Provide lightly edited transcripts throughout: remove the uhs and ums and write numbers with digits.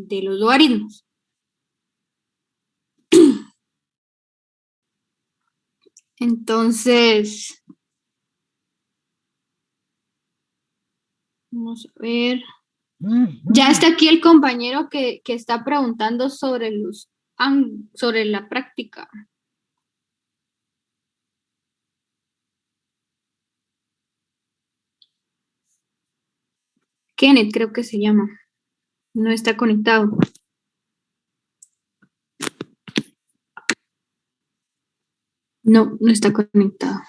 de los logaritmos. Entonces, vamos a ver. Ya está aquí el compañero que está preguntando sobre sobre la práctica. Kenneth creo que se llama. No está conectado. No, no está conectado.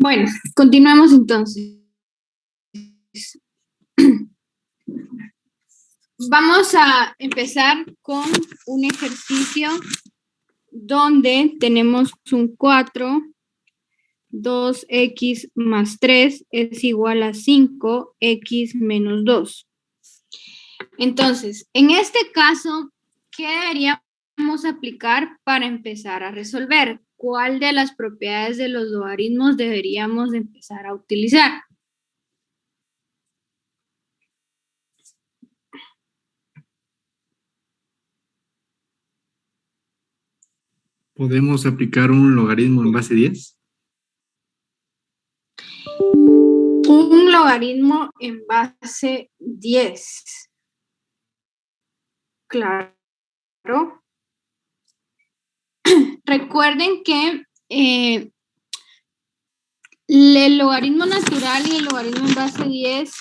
Bueno, continuamos entonces. Vamos a empezar con un ejercicio donde tenemos un 4, 2x más 3 es igual a 5x menos 2. Entonces, en este caso, ¿qué deberíamos aplicar para empezar a resolver? ¿Cuál de las propiedades de los logaritmos deberíamos empezar a utilizar? ¿Podemos aplicar un logaritmo en base 10? Un logaritmo en base 10. Claro. Recuerden que el logaritmo natural y el logaritmo en base 10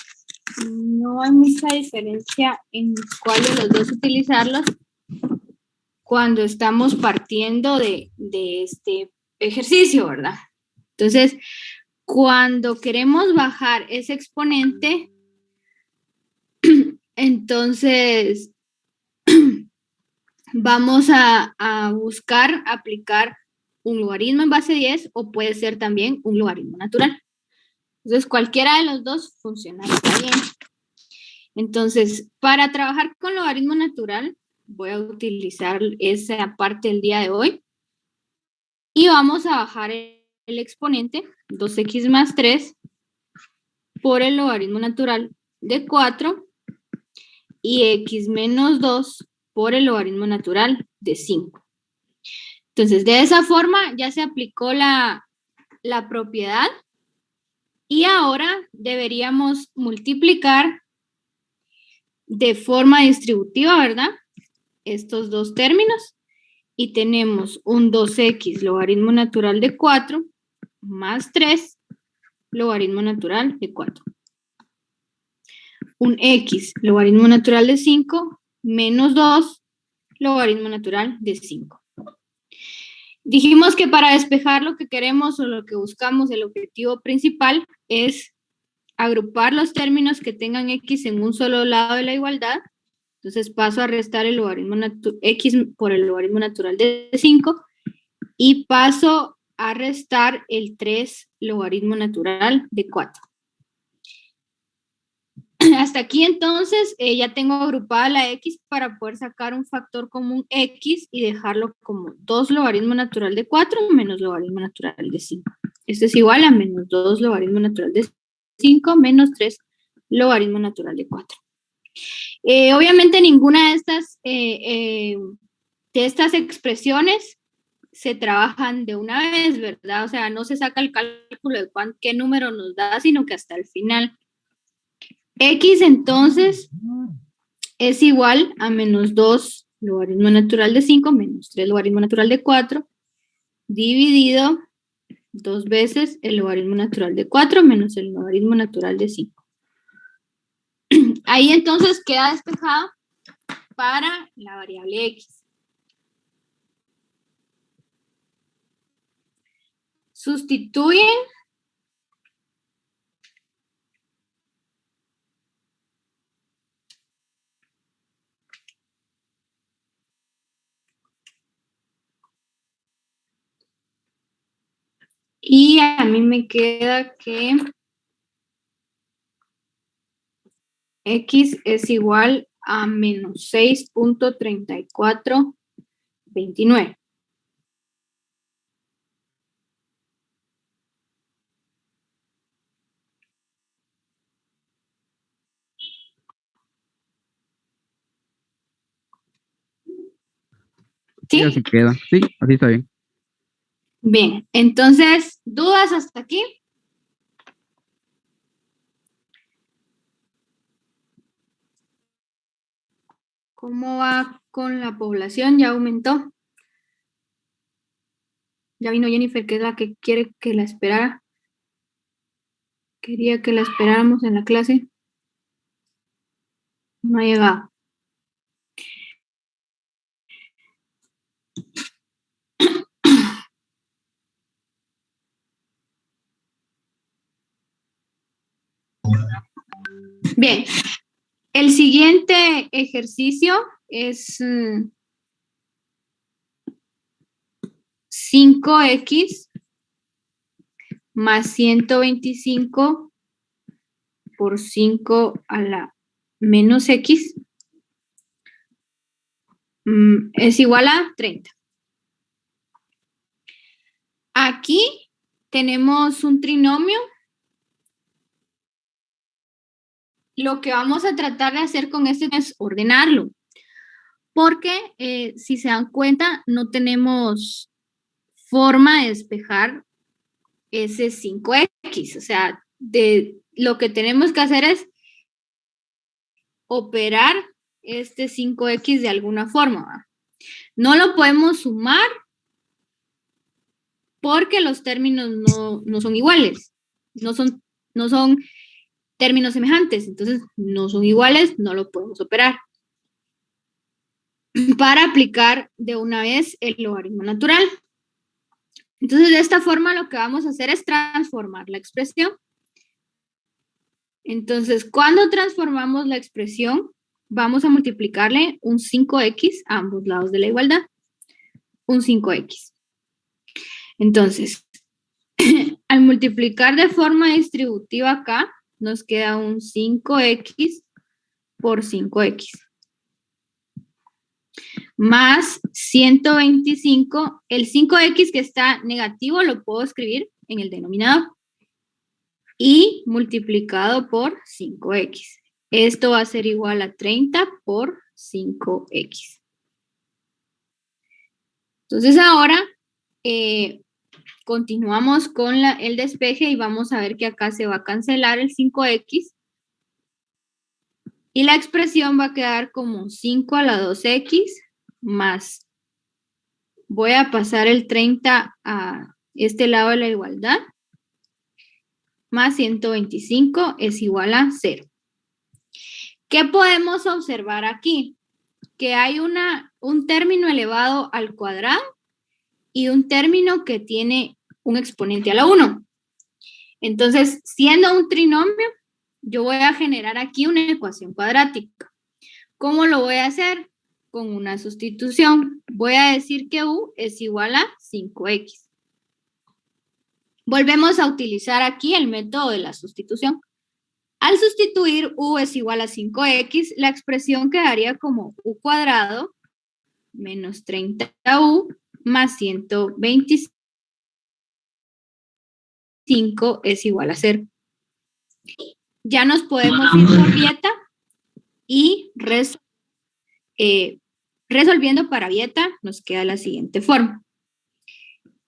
no hay mucha diferencia en cuál de los dos utilizarlos cuando estamos partiendo de este ejercicio, ¿verdad? Entonces, cuando queremos bajar ese exponente, entonces vamos a buscar aplicar un logaritmo en base 10 o puede ser también un logaritmo natural. Entonces, cualquiera de los dos funcionará bien. Entonces, para trabajar con logaritmo natural, voy a utilizar esa parte del día de hoy. Y vamos a bajar el exponente, 2x más 3, por el logaritmo natural de 4 y x menos 2 por el logaritmo natural de 5. Entonces, de esa forma ya se aplicó la propiedad y ahora deberíamos multiplicar de forma distributiva, ¿verdad? Estos dos términos y tenemos un 2x logaritmo natural de 4 más 3 logaritmo natural de 4. Un x logaritmo natural de 5 menos 2 logaritmo natural de 5. Dijimos que para despejar lo que queremos o lo que buscamos, el objetivo principal es agrupar los términos que tengan x en un solo lado de la igualdad. Entonces paso a restar el logaritmo x por el logaritmo natural de 5 y paso a restar el 3 logaritmo natural de 4. Hasta aquí entonces ya tengo agrupada la x para poder sacar un factor común x y dejarlo como 2 logaritmo natural de 4 menos logaritmo natural de 5. Esto es igual a menos 2 logaritmo natural de 5 menos 3 logaritmo natural de 4. Obviamente ninguna de estas expresiones se trabajan de una vez, ¿verdad? O sea, no se saca el cálculo de qué número nos da, sino que hasta el final. X entonces es igual a menos 2 logaritmo natural de 5 menos 3 logaritmo natural de 4 dividido 2 veces el logaritmo natural de 4 menos el logaritmo natural de 5. Ahí entonces queda despejado para la variable X. Sustituyen Y a mí me queda que X es igual a menos 6.3429. Sí, así queda. Sí, así está bien. Bien, entonces, ¿dudas hasta aquí? ¿Cómo va con la población? ¿Ya aumentó? Ya vino Jennifer, que es la que quiere que la esperara. Quería que la esperáramos en la clase. No ha llegado. Bien, el siguiente ejercicio es 5x más 125 por 5 a la menos x es igual a 30. Aquí tenemos un trinomio. Lo que vamos a tratar de hacer con este es ordenarlo, porque si se dan cuenta, no tenemos forma de despejar ese 5x. O sea, lo que tenemos que hacer es operar este 5x de alguna forma, ¿va? No lo podemos sumar porque los términos no son iguales, no son términos semejantes, entonces no son iguales, no lo podemos operar. Para aplicar de una vez el logaritmo natural. Entonces, de esta forma lo que vamos a hacer es transformar la expresión. Entonces, cuando transformamos la expresión, vamos a multiplicarle un 5x a ambos lados de la igualdad. Un 5x. Entonces, al multiplicar de forma distributiva acá, nos queda un 5x por 5x. Más 125, el 5x que está negativo lo puedo escribir en el denominador y multiplicado por 5x. Esto va a ser igual a 30 por 5x. Entonces ahora continuamos con el despeje y vamos a ver que acá se va a cancelar el 5x y la expresión va a quedar como 5 a la 2x más, voy a pasar el 30 a este lado de la igualdad, más 125 es igual a 0. ¿Qué podemos observar aquí? Que hay un término elevado al cuadrado y un término que tiene un exponente a la 1. Entonces, siendo un trinomio, yo voy a generar aquí una ecuación cuadrática. ¿Cómo lo voy a hacer? Con una sustitución. Voy a decir que u es igual a 5x. Volvemos a utilizar aquí el método de la sustitución. Al sustituir u es igual a 5x, la expresión quedaría como u cuadrado menos 30u más 125 es igual a 0. Ya nos podemos ir por Vieta y resolviendo para Vieta nos queda la siguiente forma.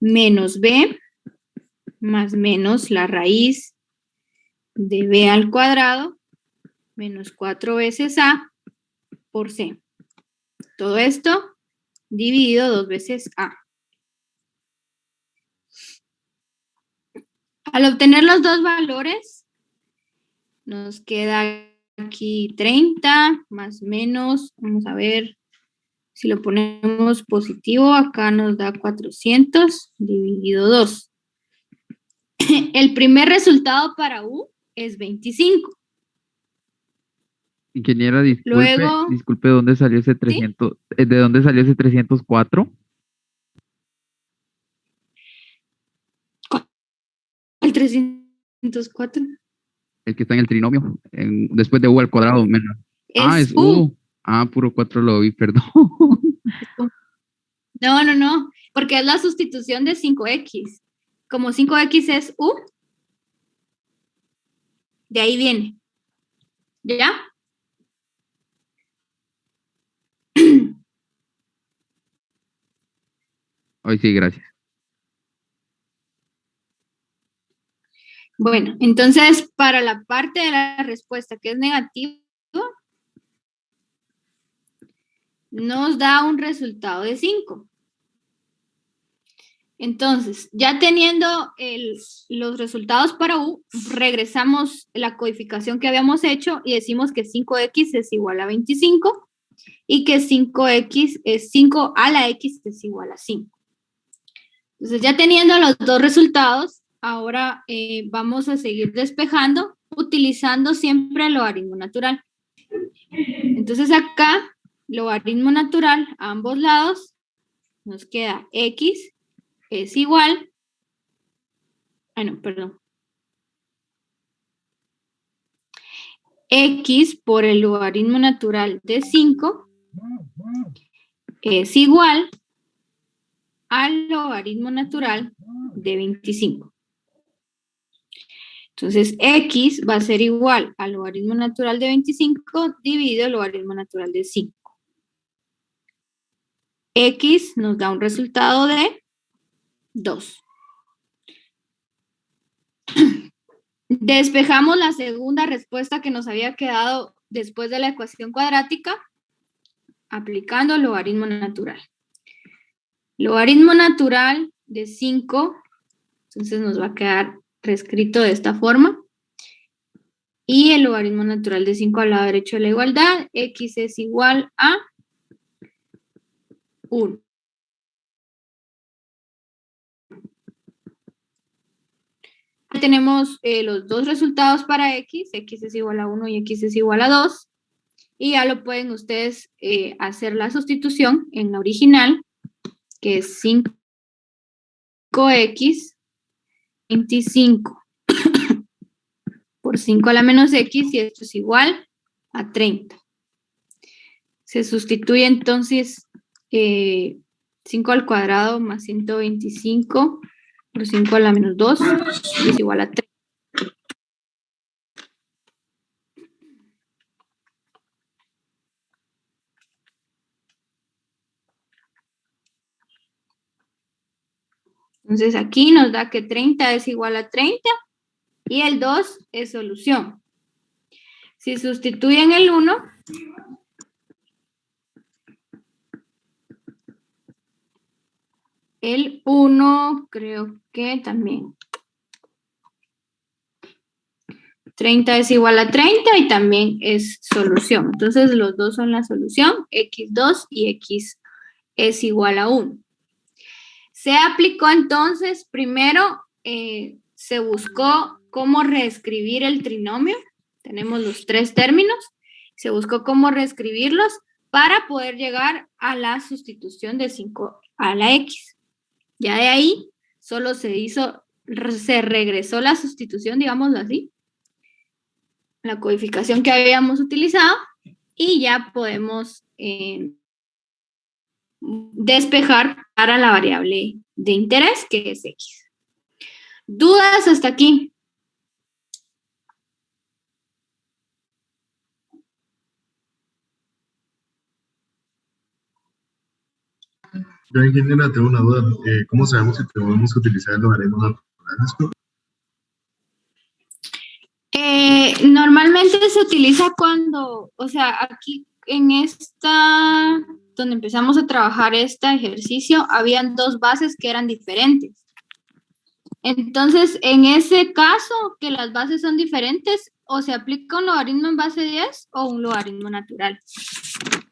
Menos b más menos la raíz de b al cuadrado menos 4 veces a por c. Todo esto dividido 2 veces a. Al obtener los dos valores, nos queda aquí 30 más menos, vamos a ver si lo ponemos positivo, acá nos da 400 dividido 2. El primer resultado para u es 25. Ingeniera, disculpe, Luego, disculpe, ¿dónde salió ese 300? ¿De dónde salió ese 304? ¿Cuál 304? El que está en el trinomio, después de u al cuadrado menos. Es Es u. Puro 4 lo vi, perdón. No, porque es la sustitución de 5x. Como 5x es u, de ahí viene. ¿Ya? Hoy sí, gracias. Bueno, entonces para la parte de la respuesta que es negativo, nos da un resultado de 5. Entonces, ya teniendo los resultados para u, regresamos la codificación que habíamos hecho y decimos que 5x es igual a 25 y que 5x es 5 a la x es igual a 5. Entonces, ya teniendo los dos resultados, ahora vamos a seguir despejando utilizando siempre el logaritmo natural. Entonces, acá, logaritmo natural a ambos lados, nos queda x es igual, x por el logaritmo natural de 5 es igual al logaritmo natural de 25. Entonces, x va a ser igual al logaritmo natural de 25 dividido el logaritmo natural de 5. X nos da un resultado de 2. Despejamos la segunda respuesta que nos había quedado después de la ecuación cuadrática aplicando el logaritmo natural. Logaritmo natural de 5, entonces nos va a quedar reescrito de esta forma. Y el logaritmo natural de 5 al lado derecho de la igualdad, x es igual a 1. Tenemos los dos resultados para x es igual a 1 y x es igual a 2. Y ya lo pueden ustedes hacer la sustitución en la original, que es 5x 25 por 5 a la menos x, y esto es igual a 30. Se sustituye entonces 5 al cuadrado más 125 por 5 a la menos 2 es igual a 3. Entonces aquí nos da que 30 es igual a 30 y el 2 es solución. Si sustituyen el 1, el 1 creo que también. 30 es igual a 30 y también es solución. Entonces los dos son la solución, x2 y x es igual a 1. Se aplicó entonces, primero se buscó cómo reescribir el trinomio. Tenemos los tres términos. Se buscó cómo reescribirlos para poder llegar a la sustitución de 5 a la x. Ya de ahí solo se regresó la sustitución, digámoslo así, la codificación que habíamos utilizado, y ya podemos despejar para la variable de interés, que es x. ¿Dudas hasta aquí? Yo aquí tengo una duda. ¿Cómo sabemos si tenemos que utilizar el logaritmo natural? Normalmente se utiliza cuando, o sea, aquí en esta, donde empezamos a trabajar este ejercicio, habían dos bases que eran diferentes. Entonces, en ese caso, que las bases son diferentes, o se aplica un logaritmo en base 10 o un logaritmo natural.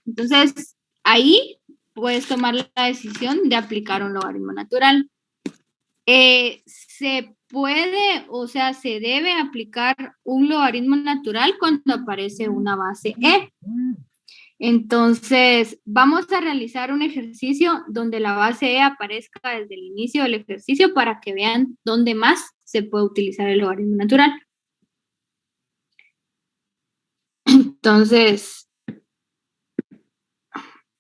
Entonces, ahí puedes tomar la decisión de aplicar un logaritmo natural. Se puede, o sea, se debe aplicar un logaritmo natural cuando aparece una base E. Entonces, vamos a realizar un ejercicio donde la base E aparezca desde el inicio del ejercicio para que vean dónde más se puede utilizar el logaritmo natural. Entonces,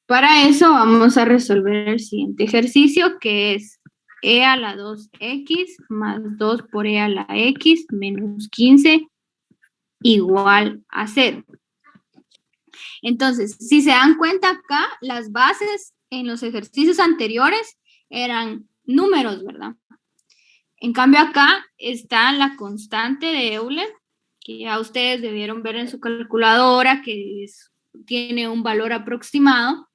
para eso vamos a resolver el siguiente ejercicio, que es e a la 2x más 2 por e a la x menos 15 igual a 0. Entonces, si se dan cuenta acá, las bases en los ejercicios anteriores eran números, ¿verdad? En cambio acá está la constante de Euler, que ya ustedes debieron ver en su calculadora, que tiene un valor aproximado.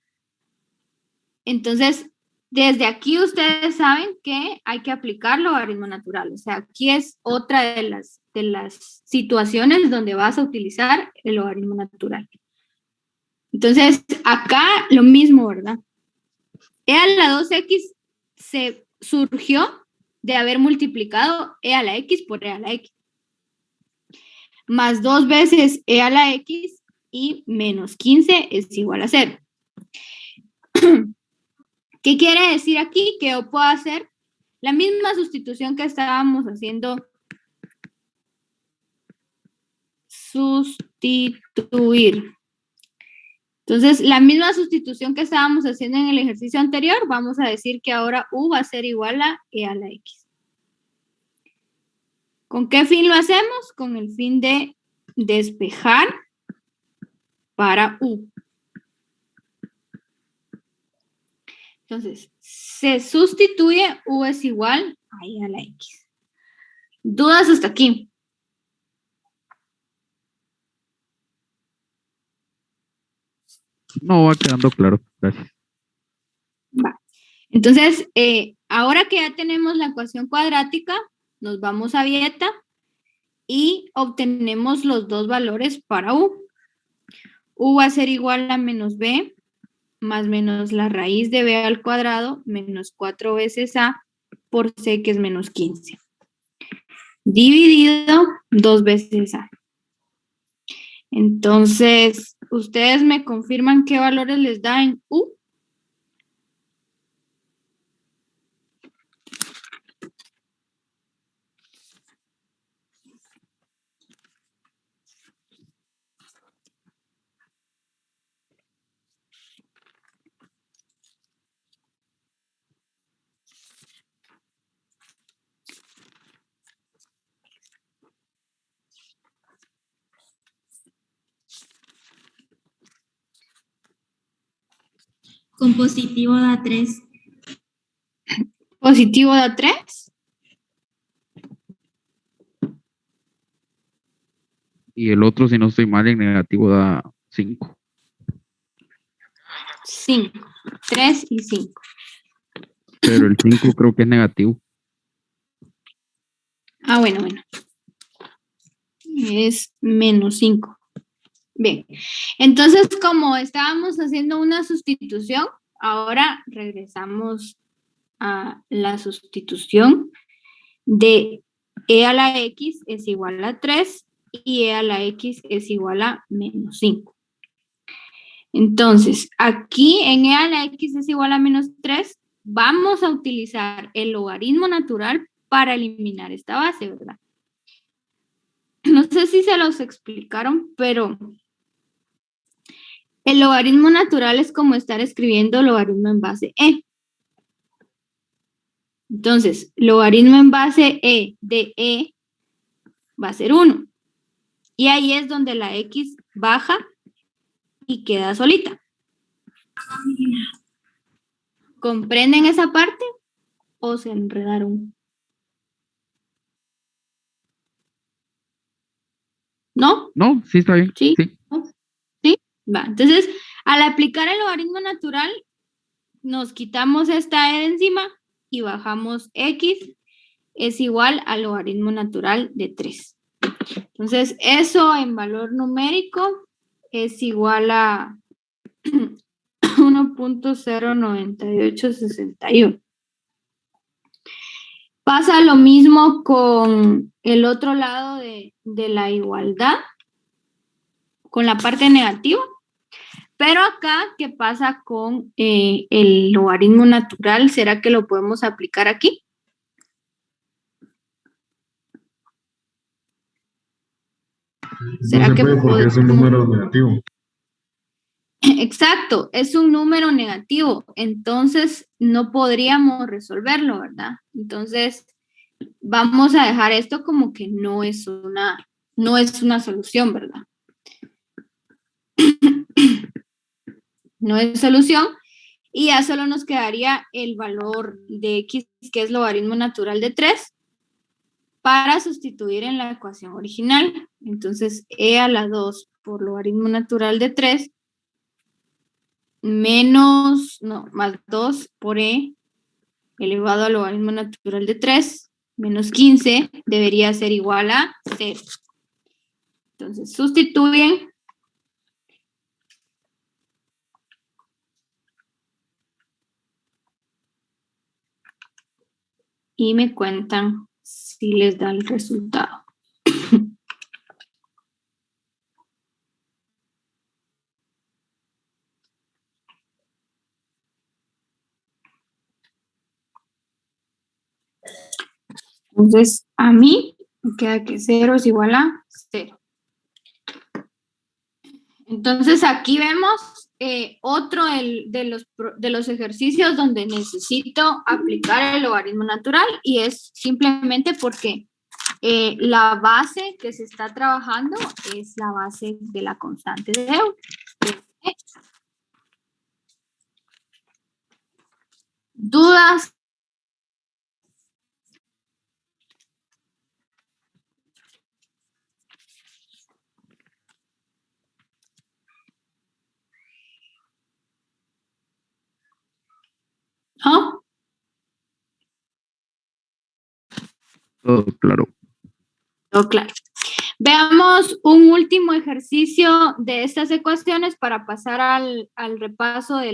Entonces, desde aquí ustedes saben que hay que aplicar logaritmo natural. O sea, aquí es otra de las situaciones donde vas a utilizar el logaritmo natural. Entonces, acá lo mismo, ¿verdad? E a la 2x se surgió de haber multiplicado e a la x por e a la x. Más 2 veces e a la x y menos 15 es igual a 0. ¿Qué quiere decir aquí? Que yo puedo hacer la misma sustitución que estábamos haciendo. Sustituir. Entonces, la misma sustitución que estábamos haciendo en el ejercicio anterior, vamos a decir que ahora u va a ser igual a e a la x. ¿Con qué fin lo hacemos? Con el fin de despejar para u. Entonces, se sustituye u es igual a e a la x. ¿Dudas hasta aquí? No, va quedando claro. Gracias. Va. Entonces, ahora que ya tenemos la ecuación cuadrática, nos vamos a Vieta y obtenemos los dos valores para u. U va a ser igual a menos b más menos la raíz de b al cuadrado menos 4 veces a por c, que es menos 15. Dividido 2 veces a. Entonces, ¿ustedes me confirman qué valores les da en u? Con positivo da 3. Positivo da 3. Y el otro, si no estoy mal, en negativo da 5. 5. 3 y 5. Pero el 5 creo que es negativo. Ah, bueno. Es menos 5. Bien. Entonces, como estábamos haciendo una sustitución, ahora regresamos a la sustitución de e a la x es igual a 3 y e a la x es igual a menos 5. Entonces, aquí en e a la x es igual a menos 3, vamos a utilizar el logaritmo natural para eliminar esta base, ¿verdad? No sé si se los explicaron, pero el logaritmo natural es como estar escribiendo logaritmo en base e. Entonces, logaritmo en base e de e va a ser 1. Y ahí es donde la x baja y queda solita. ¿Comprenden esa parte o se enredaron? ¿No? No, sí está bien. ¿Sí? Sí. ¿Sí? Va. Entonces, al aplicar el logaritmo natural, nos quitamos esta e de encima y bajamos x es igual al logaritmo natural de 3. Entonces, eso en valor numérico es igual a 1.09861. Pasa lo mismo con el otro lado de la igualdad, con la parte negativa. Pero acá, ¿qué pasa con el logaritmo natural? ¿Será que lo podemos aplicar aquí? No ¿Será se que puede porque es un número negativo. Exacto, es un número negativo, entonces no podríamos resolverlo, ¿verdad? Entonces vamos a dejar esto como que no es una solución, ¿verdad? No es solución y ya solo nos quedaría el valor de x, que es logaritmo natural de 3, para sustituir en la ecuación original. Entonces, e a la 2 por logaritmo natural de 3 más 2 por e elevado al logaritmo natural de 3 menos 15 debería ser igual a 0. Entonces, sustituyen. Y me cuentan si les da el resultado. Entonces, a mí me queda que 0 es igual a 0. Entonces, aquí vemos otro de los ejercicios donde necesito aplicar el logaritmo natural y es simplemente porque la base que se está trabajando es la base de la constante de Euler. ¿Dudas? ¿No? Todo claro. Todo claro. Veamos un último ejercicio de estas ecuaciones para pasar al repaso de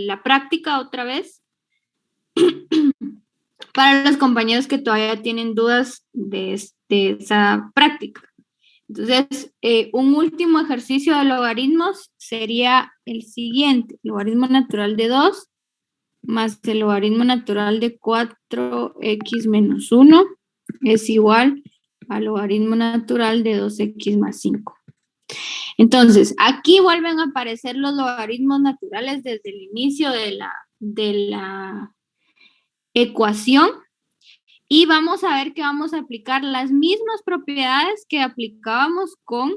la práctica otra vez. Para los compañeros que todavía tienen dudas de esa práctica. Entonces, un último ejercicio de logaritmos sería el siguiente. Logaritmo natural de 2 más el logaritmo natural de 4x menos 1 es igual al logaritmo natural de 2x más 5. Entonces, aquí vuelven a aparecer los logaritmos naturales desde el inicio de la ecuación y vamos a ver que vamos a aplicar las mismas propiedades que aplicábamos con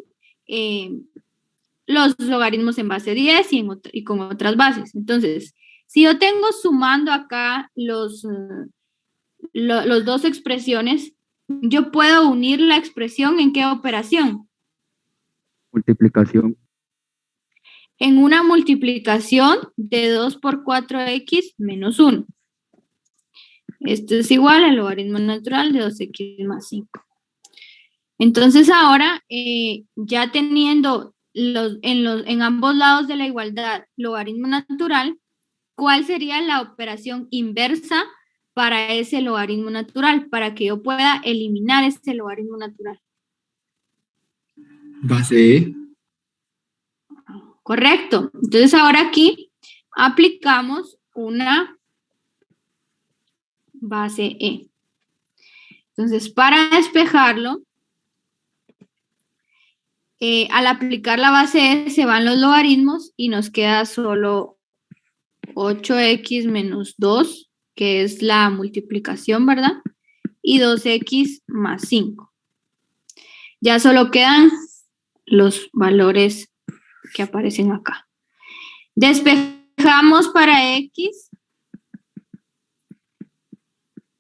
los logaritmos en base 10 y con otras bases. Entonces, si yo tengo sumando acá los dos expresiones, yo puedo unir la expresión ¿en qué operación? Multiplicación. En una multiplicación de 2 por 4x menos 1. Esto es igual al logaritmo natural de 2x más 5. Entonces ahora, ya teniendo en ambos lados de la igualdad logaritmo natural, ¿cuál sería la operación inversa para ese logaritmo natural? Para que yo pueda eliminar ese logaritmo natural. Base E. Correcto. Entonces ahora aquí aplicamos una base E. Entonces, para despejarlo, al aplicar la base E se van los logaritmos y nos queda solo 8x menos 2, que es la multiplicación, ¿verdad? Y 2x más 5. Ya solo quedan los valores que aparecen acá. Despejamos para x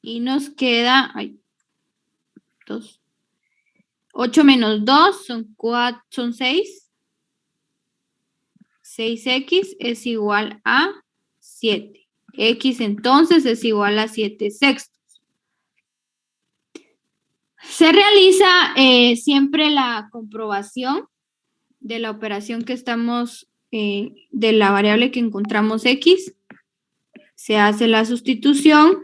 y nos queda 8 menos 2 son 6. 6x es igual a 7. X entonces es igual a 7 sextos. Se realiza siempre la comprobación de la operación que estamos, de la variable que encontramos x. Se hace la sustitución.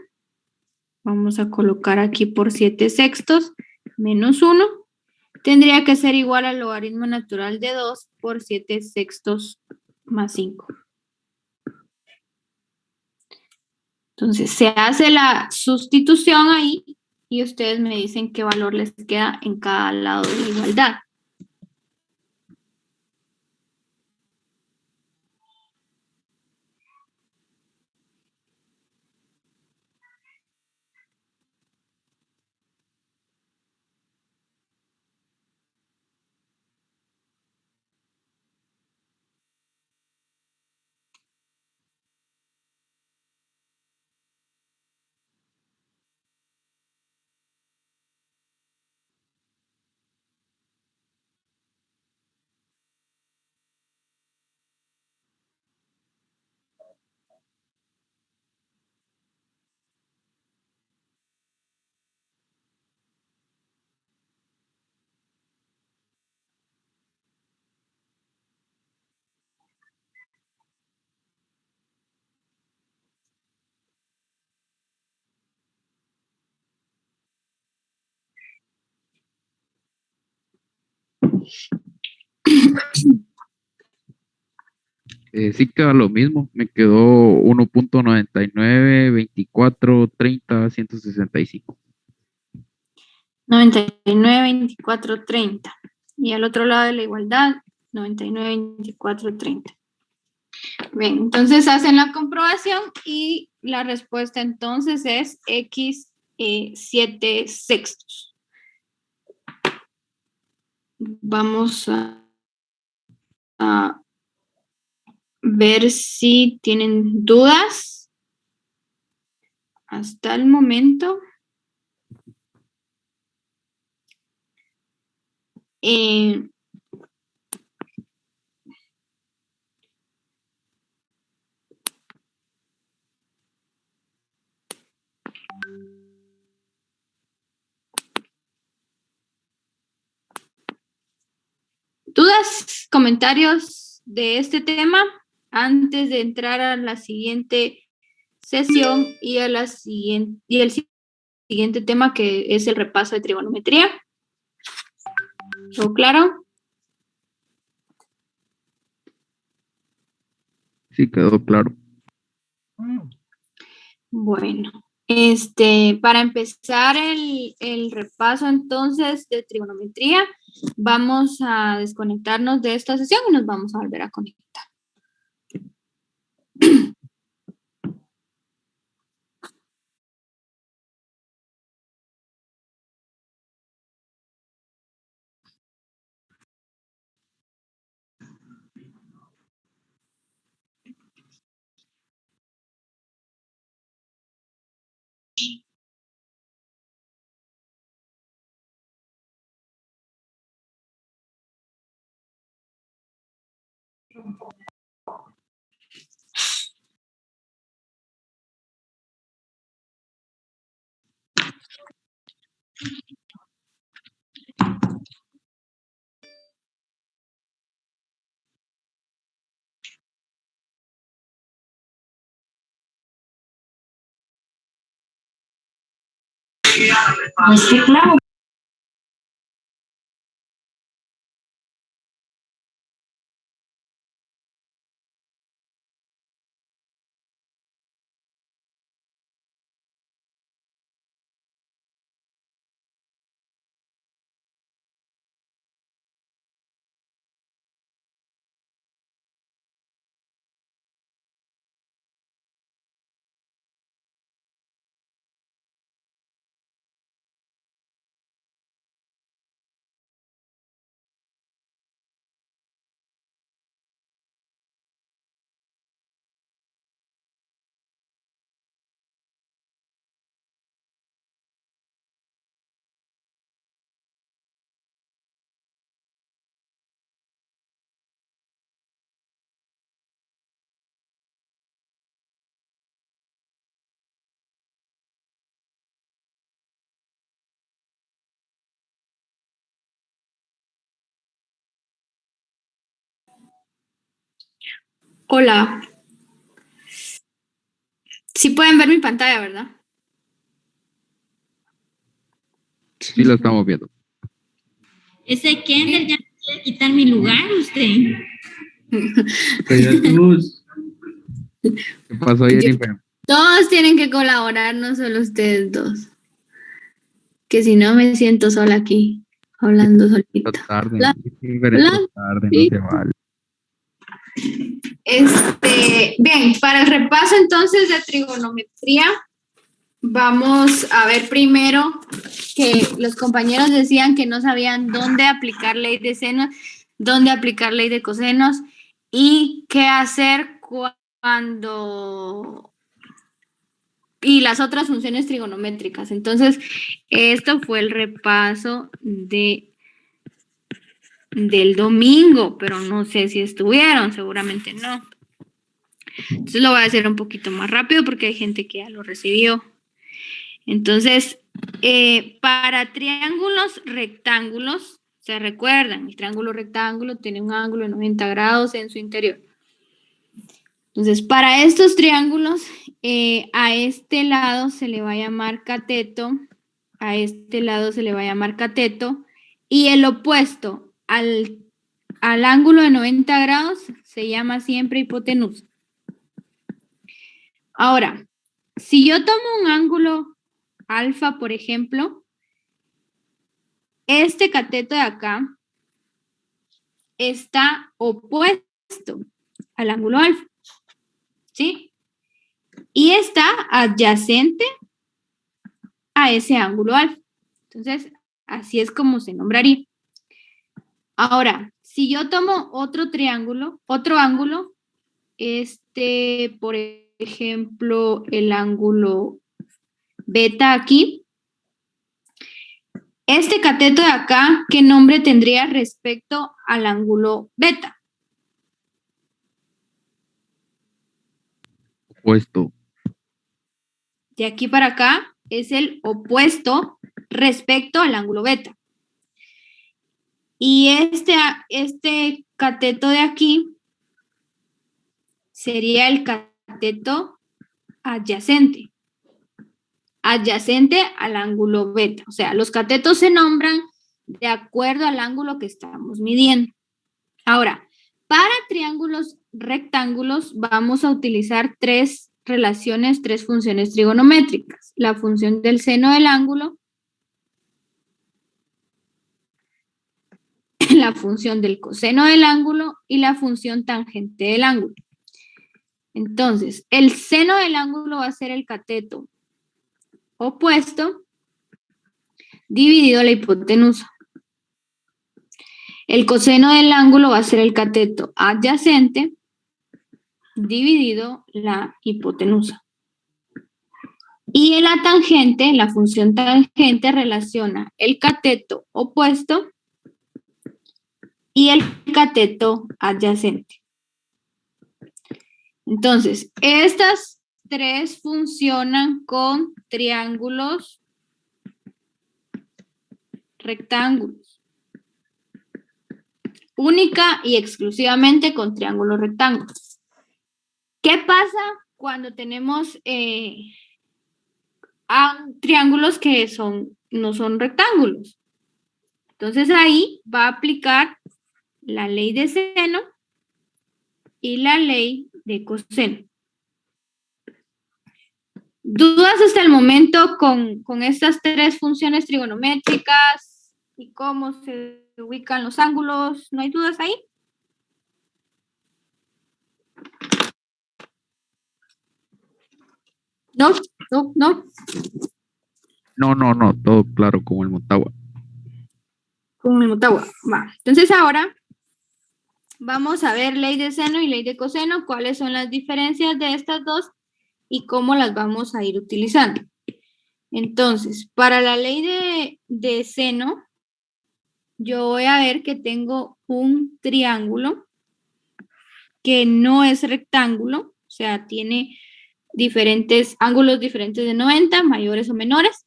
Vamos a colocar aquí por 7 sextos menos 1. Tendría que ser igual al logaritmo natural de 2 por 7 sextos más 5. Entonces, se hace la sustitución ahí y ustedes me dicen qué valor les queda en cada lado de la igualdad. Sí queda lo mismo, me quedó 1.99, 24, 30, 165. 99, 24, 30. Y al otro lado de la igualdad, 99, 24, 30. Bien, entonces hacen la comprobación y la respuesta entonces es x 7 sextos. Vamos a ver si tienen dudas hasta el momento. ¿Dudas, comentarios de este tema antes de entrar a la siguiente sesión y a la siguiente y el siguiente tema que es el repaso de trigonometría? ¿Todo claro? Sí, quedó claro. Bueno, para empezar el repaso entonces de trigonometría, vamos a desconectarnos de esta sesión y nos vamos a volver a conectar. Hola. Sí pueden ver mi pantalla, ¿verdad? Sí, la estamos viendo. Ese Kendall ya me quiere quitar mi lugar, usted. ¿Qué pasó, Jennifer? Todos tienen que colaborar, no solo ustedes dos. Que si no me siento sola aquí, hablando solita. Tarde, Hola. Jennifer, tarde, no Sí. se vale. Bien, para el repaso entonces de trigonometría, vamos a ver primero que los compañeros decían que no sabían dónde aplicar ley de senos, dónde aplicar ley de cosenos y qué hacer cuando... y las otras funciones trigonométricas. Entonces, esto fue el repaso del domingo, pero no sé si estuvieron, seguramente no. Entonces lo voy a hacer un poquito más rápido porque hay gente que ya lo recibió. Entonces, para triángulos rectángulos, se recuerdan, el triángulo rectángulo tiene un ángulo de 90 grados en su interior. Entonces, para estos triángulos, a este lado se le va a llamar cateto, a este lado se le va a llamar cateto, y el opuesto al al ángulo de 90 grados se llama siempre hipotenusa. Ahora, si yo tomo un ángulo alfa, por ejemplo, este cateto de acá está opuesto al ángulo alfa, ¿sí? Y está adyacente a ese ángulo alfa. Entonces, así es como se nombraría. Ahora, si yo tomo otro triángulo, otro ángulo, por ejemplo, el ángulo beta aquí, este cateto de acá, ¿qué nombre tendría respecto al ángulo beta? Opuesto. De aquí para acá es el opuesto respecto al ángulo beta. Y este cateto de aquí sería el cateto adyacente. Adyacente al ángulo beta. O sea, los catetos se nombran de acuerdo al ángulo que estamos midiendo. Ahora, para triángulos rectángulos vamos a utilizar tres relaciones, tres funciones trigonométricas. La función del seno del ángulo, la función del coseno del ángulo y la función tangente del ángulo. Entonces, el seno del ángulo va a ser el cateto opuesto dividido la hipotenusa. El coseno del ángulo va a ser el cateto adyacente dividido la hipotenusa. Y la tangente, la función tangente relaciona el cateto opuesto y el cateto adyacente. Entonces, estas tres funcionan con triángulos rectángulos. Única y exclusivamente con triángulos rectángulos. ¿Qué pasa cuando tenemos triángulos que no son rectángulos? Entonces ahí va a aplicar la ley de seno y la ley de coseno. ¿Dudas hasta el momento con estas tres funciones trigonométricas y cómo se ubican los ángulos? ¿No hay dudas ahí? ¿No? ¿No? ¿No? No, todo claro como el Motagua. Con el Motagua. Va. Entonces ahora vamos a ver ley de seno y ley de coseno, cuáles son las diferencias de estas dos y cómo las vamos a ir utilizando. Entonces, para la ley de seno, yo voy a ver que tengo un triángulo que no es rectángulo, o sea, tiene diferentes ángulos diferentes de 90, mayores o menores.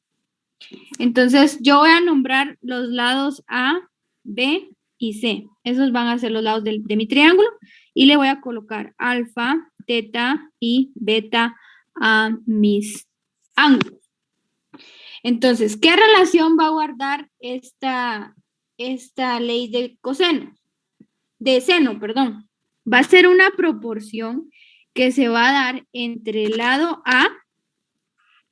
Entonces, yo voy a nombrar los lados A, B y C. Esos van a ser los lados de mi triángulo y le voy a colocar alfa, teta y beta a mis ángulos. Entonces, ¿qué relación va a guardar esta ley de coseno? De seno, perdón. Va a ser una proporción que se va a dar entre el lado A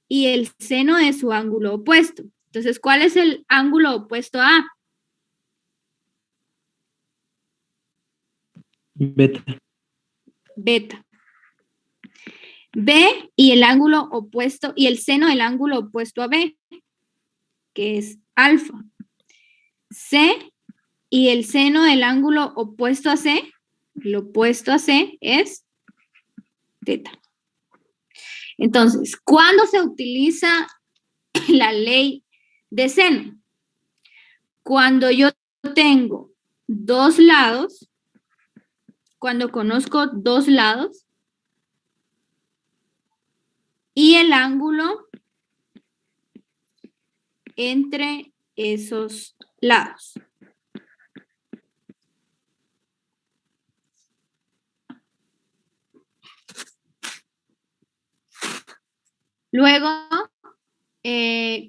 y el seno de su ángulo opuesto. Entonces, ¿cuál es el ángulo opuesto a A? Beta. Beta. B y el ángulo opuesto y el seno del ángulo opuesto a B, que es alfa. C y el seno del ángulo opuesto a C, el opuesto a C es teta. Entonces, ¿cuándo se utiliza la ley de seno? Cuando yo tengo dos lados, cuando conozco dos lados y el ángulo entre esos lados. Luego,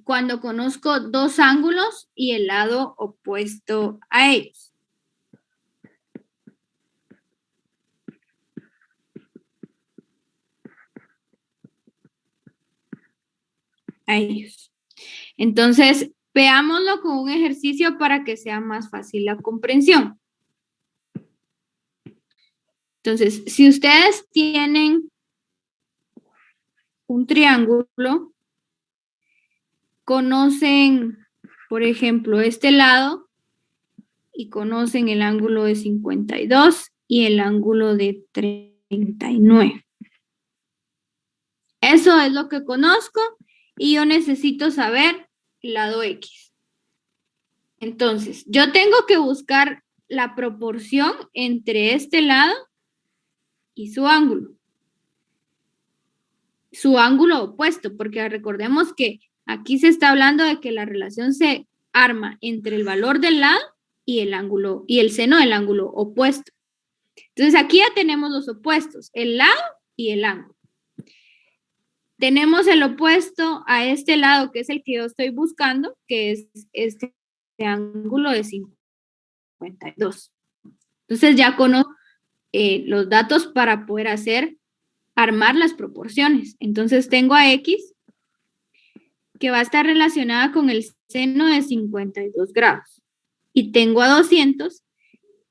cuando conozco dos ángulos y el lado opuesto a ellos. a ellos. Entonces, veámoslo con un ejercicio para que sea más fácil la comprensión. Entonces, si ustedes tienen un triángulo, conocen, por ejemplo, este lado y conocen el ángulo de 52 y el ángulo de 39. Eso es lo que conozco y yo necesito saber el lado X. Entonces, yo tengo que buscar la proporción entre este lado y su ángulo. Su ángulo opuesto, porque recordemos que aquí se está hablando de que la relación se arma entre el valor del lado y el ángulo y el seno del ángulo opuesto. Entonces, aquí ya tenemos los opuestos, el lado y el ángulo. Tenemos el opuesto a este lado, que es el que yo estoy buscando, que es este ángulo de 52. Entonces ya conozco los datos para poder armar las proporciones. Entonces tengo a X que va a estar relacionada con el seno de 52 grados. Y tengo a 200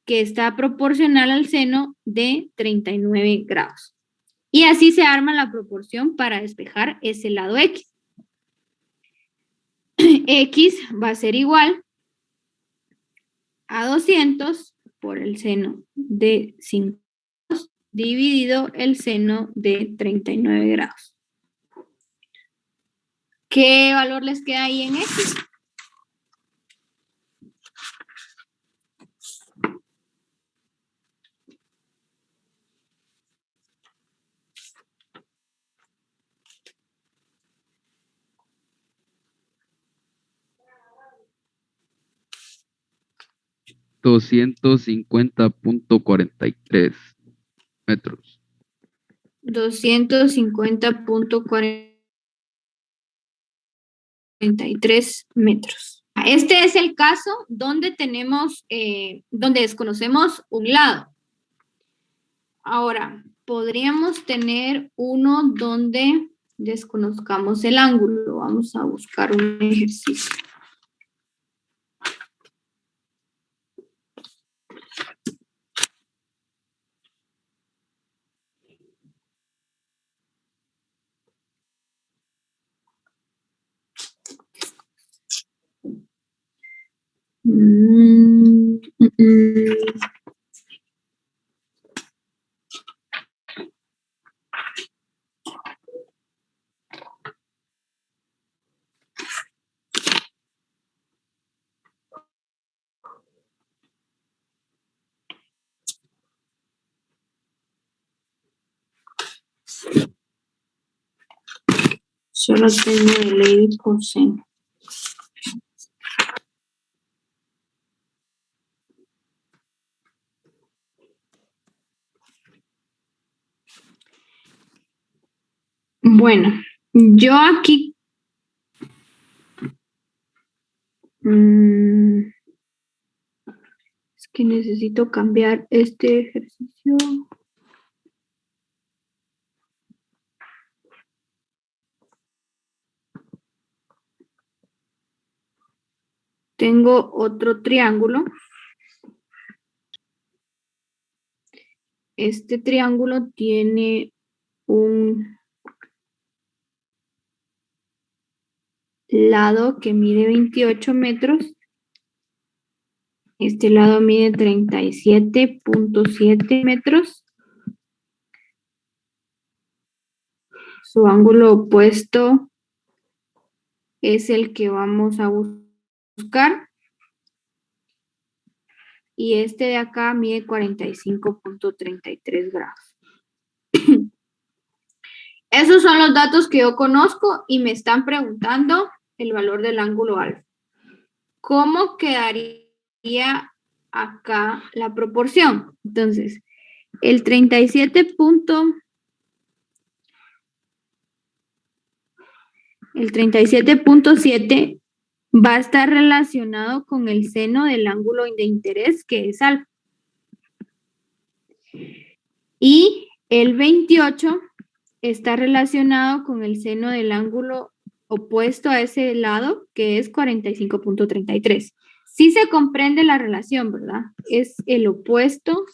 que está proporcional al seno de 39 grados. Y así se arma la proporción para despejar ese lado X. X va a ser igual a 200 por el seno de 5 dividido el seno de 39 grados. ¿Qué valor les queda ahí en X? $250.43 metros. 250.43 metros. Este es el caso donde tenemos, donde desconocemos un lado. Ahora, podríamos tener uno donde desconozcamos el ángulo. Vamos a buscar un ejercicio. Solo tengo de ley de coseno. Bueno, yo aquí es que necesito cambiar este ejercicio. Tengo otro triángulo. Este triángulo tiene un lado que mide 28 metros. Este lado mide 37.7 metros. Su ángulo opuesto es el que vamos a buscar. Y este de acá mide 45.33 grados. Esos son los datos que yo conozco y me están preguntando el valor del ángulo alfa. ¿Cómo quedaría acá la proporción? Entonces, el 37.7 va a estar relacionado con el seno del ángulo de interés, que es alfa. Y el 28 está relacionado con el seno del ángulo opuesto a ese lado, que es 45.33. Sí se comprende la relación, ¿verdad? Es el opuesto.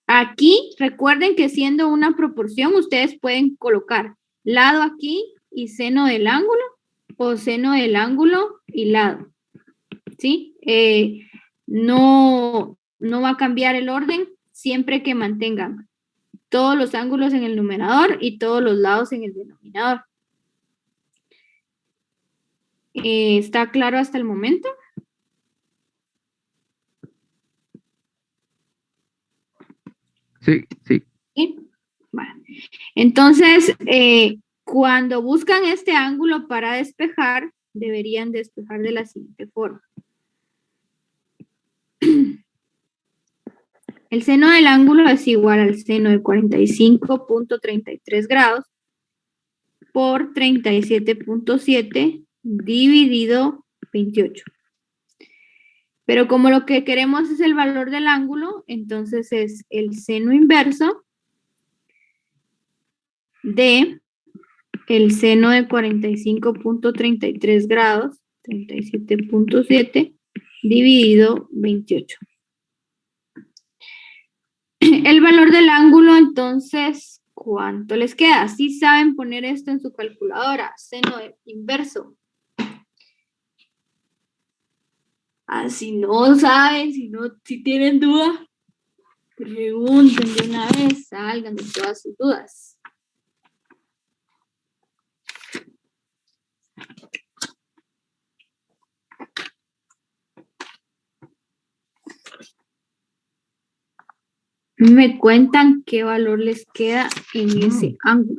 Aquí, recuerden que siendo una proporción, ustedes pueden colocar lado aquí y seno del ángulo, o seno del ángulo y lado, ¿sí? No va a cambiar el orden siempre que mantengan todos los ángulos en el numerador y todos los lados en el denominador. ¿Está claro hasta el momento? Sí, sí. Sí. Bueno. Entonces, cuando buscan este ángulo para despejar, deberían despejar de la siguiente forma. El seno del ángulo es igual al seno de 45.33 grados por 37.7 dividido 28. Pero como lo que queremos es el valor del ángulo, entonces es el seno inverso de el seno de 45.33 grados, 37.7 dividido 28. El valor del ángulo, entonces, ¿cuánto les queda? Si saben poner esto en su calculadora, seno inverso. Si no saben, si tienen duda, pregunten de una vez, salgan de todas sus dudas. Me cuentan qué valor les queda en ese ángulo.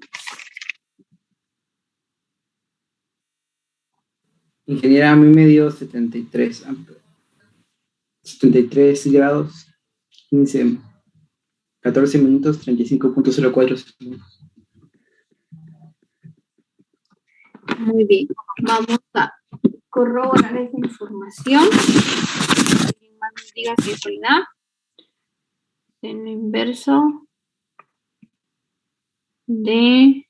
Ingeniera, a mí me dio 73 grados, 14 minutos, 35.04 segundos. Muy bien, vamos a corroborar esa información. Alguien más nos diga si es verdad. Seno inverso de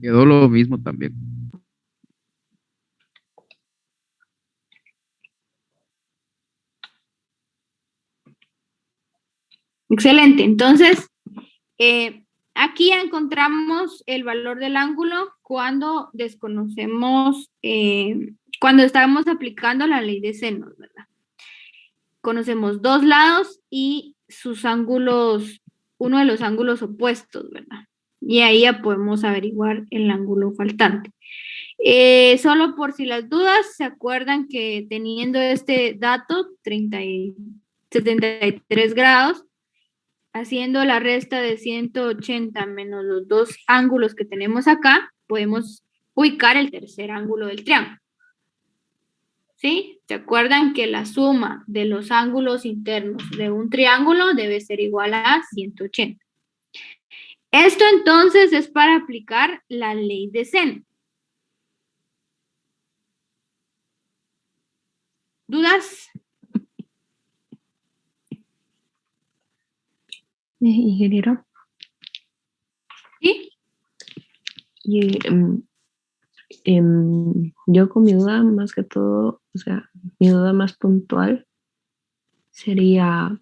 Quedó lo mismo también. excelente. Entonces, aquí encontramos el valor del ángulo cuando desconocemos, cuando estamos aplicando la ley de senos, ¿verdad? Conocemos dos lados y sus ángulos, uno de los ángulos opuestos, ¿verdad? Y ahí ya podemos averiguar el ángulo faltante. Solo por si las dudas, ¿se acuerdan que teniendo este dato, 73 grados, haciendo la resta de 180 menos los dos ángulos que tenemos acá, podemos ubicar el tercer ángulo del triángulo? ¿Sí? ¿Se acuerdan que la suma de los ángulos internos de un triángulo debe ser igual a 180? Esto entonces es para aplicar la ley de seno. ¿Dudas? Ingeniero, ¿Sí? y, yo con mi duda más que todo, o sea, mi duda más puntual sería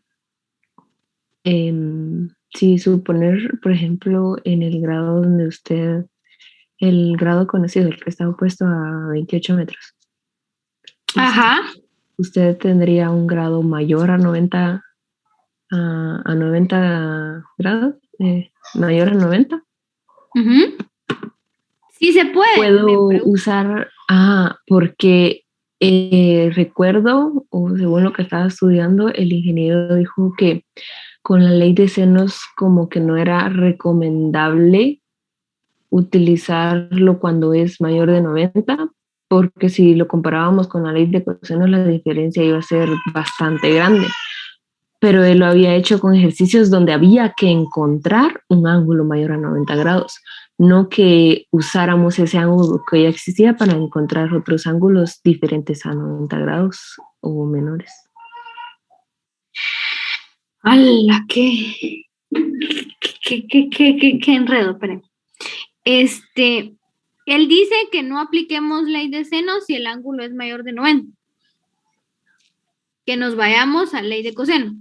si suponer, por ejemplo, en el grado donde usted, el grado conocido, el que está opuesto a 28 metros, Ajá. usted tendría un grado mayor a 90, a 90 grados, mayor a 90. Ujú. Sí se puede. Puedo usar, porque recuerdo, o según lo que estaba estudiando, el ingeniero dijo que con la ley de senos como que no era recomendable utilizarlo cuando es mayor de 90, porque si lo comparábamos con la ley de cosenos, la diferencia iba a ser bastante grande. Pero él lo había hecho con ejercicios donde había que encontrar un ángulo mayor a 90 grados, no que usáramos ese ángulo que ya existía para encontrar otros ángulos diferentes a 90 grados o menores. ¡Hala! ¡Qué enredo! Esperen. Él dice que no apliquemos ley de seno si el ángulo es mayor de 90. Que nos vayamos a ley de coseno.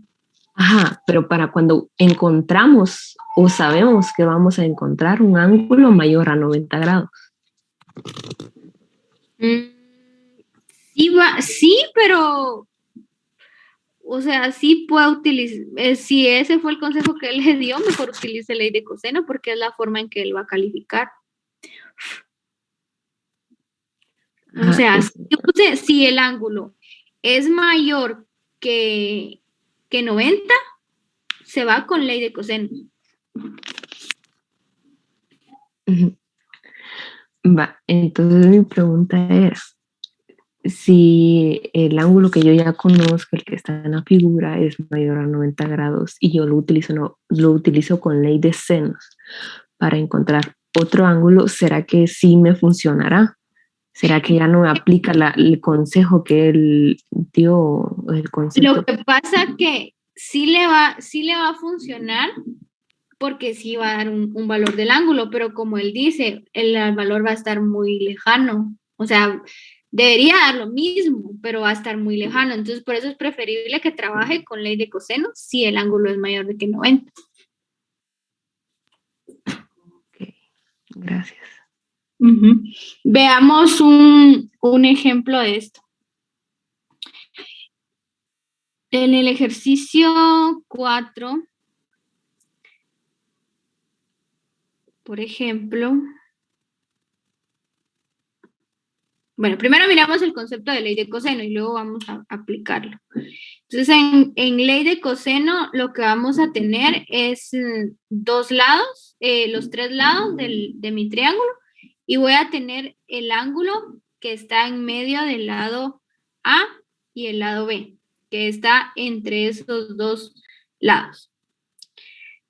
Ajá, pero para cuando encontramos o sabemos que vamos a encontrar un ángulo mayor a 90 grados. Sí, pero, o sea, sí puede utilizar, si ese fue el consejo que él le dio, mejor utilice ley de coseno porque es la forma en que él va a calificar. O sea, si el ángulo es mayor que 90, se va con ley de coseno. Va, entonces mi pregunta es, si el ángulo que yo ya conozco, el que está en la figura, es mayor a 90 grados y yo lo utilizo con ley de senos para encontrar otro ángulo, ¿será que sí me funcionará? ¿Será que ya no me aplica el consejo que él dio? El concepto? Lo que pasa que sí le va a funcionar porque sí va a dar un valor del ángulo, pero como él dice, el valor va a estar muy lejano. O sea, debería dar lo mismo, pero va a estar muy lejano. Entonces, por eso es preferible que trabaje con ley de coseno si el ángulo es mayor de que 90. Ok, gracias. Veamos un ejemplo de esto. En el ejercicio 4, por ejemplo, bueno, primero miramos el concepto de ley de coseno y luego vamos a aplicarlo. Entonces, en ley de coseno, lo que vamos a tener es dos lados, los tres lados de mi triángulo, y voy a tener el ángulo que está en medio del lado A y el lado B, que está entre esos dos lados.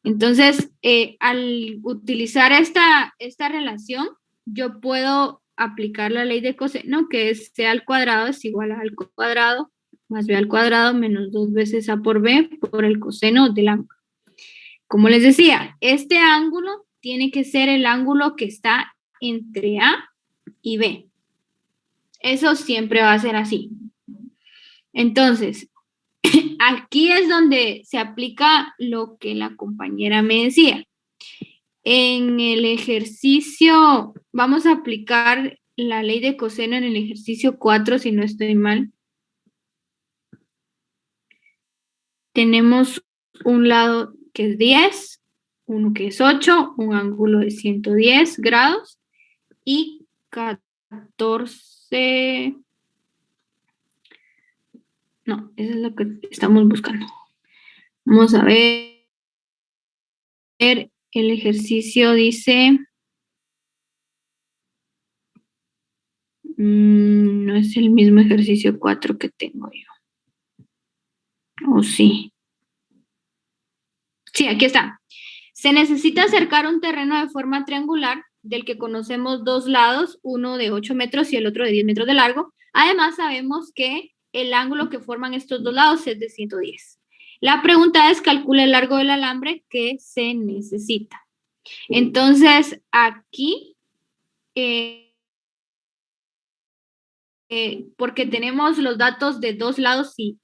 Entonces, al utilizar esta relación, yo puedo aplicar la ley de coseno, que es C al cuadrado es igual a A al cuadrado más B al cuadrado menos 2 veces A por B por el coseno del ángulo. Como les decía, este ángulo tiene que ser el ángulo que está entre A y B. Eso siempre va a ser así. Entonces, aquí es donde se aplica lo que la compañera me decía. En el ejercicio, vamos a aplicar la ley de coseno en el ejercicio 4, si no estoy mal. Tenemos un lado que es 10, uno que es 8, un ángulo de 110 grados y 14. No, eso es lo que estamos buscando. Vamos a ver. El ejercicio dice... no es el mismo ejercicio 4 que tengo yo. ¿O sí? Sí, aquí está. Se necesita acercar un terreno de forma triangular del que conocemos dos lados, uno de 8 metros y el otro de 10 metros de largo. Además, sabemos que el ángulo que forman estos dos lados es de 110. La pregunta es, calcula el largo del alambre que se necesita. Entonces, aquí, porque tenemos los datos de dos lados y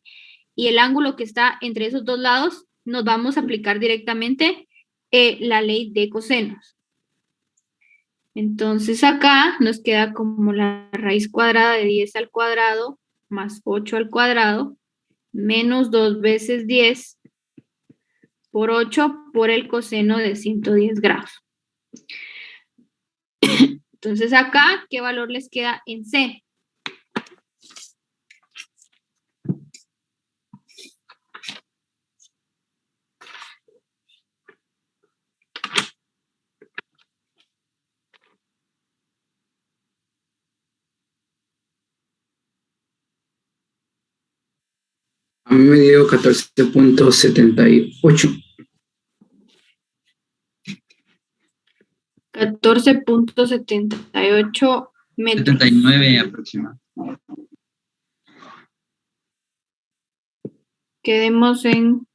el ángulo que está entre esos dos lados, nos vamos a aplicar directamente la ley de cosenos. Entonces acá nos queda como la raíz cuadrada de 10 al cuadrado más 8 al cuadrado menos 2 veces 10 por 8 por el coseno de 110 grados. Entonces acá, ¿qué valor les queda en C? A mí me dio 14.78. 14.78 metros. 79 aproximadamente. Quedemos en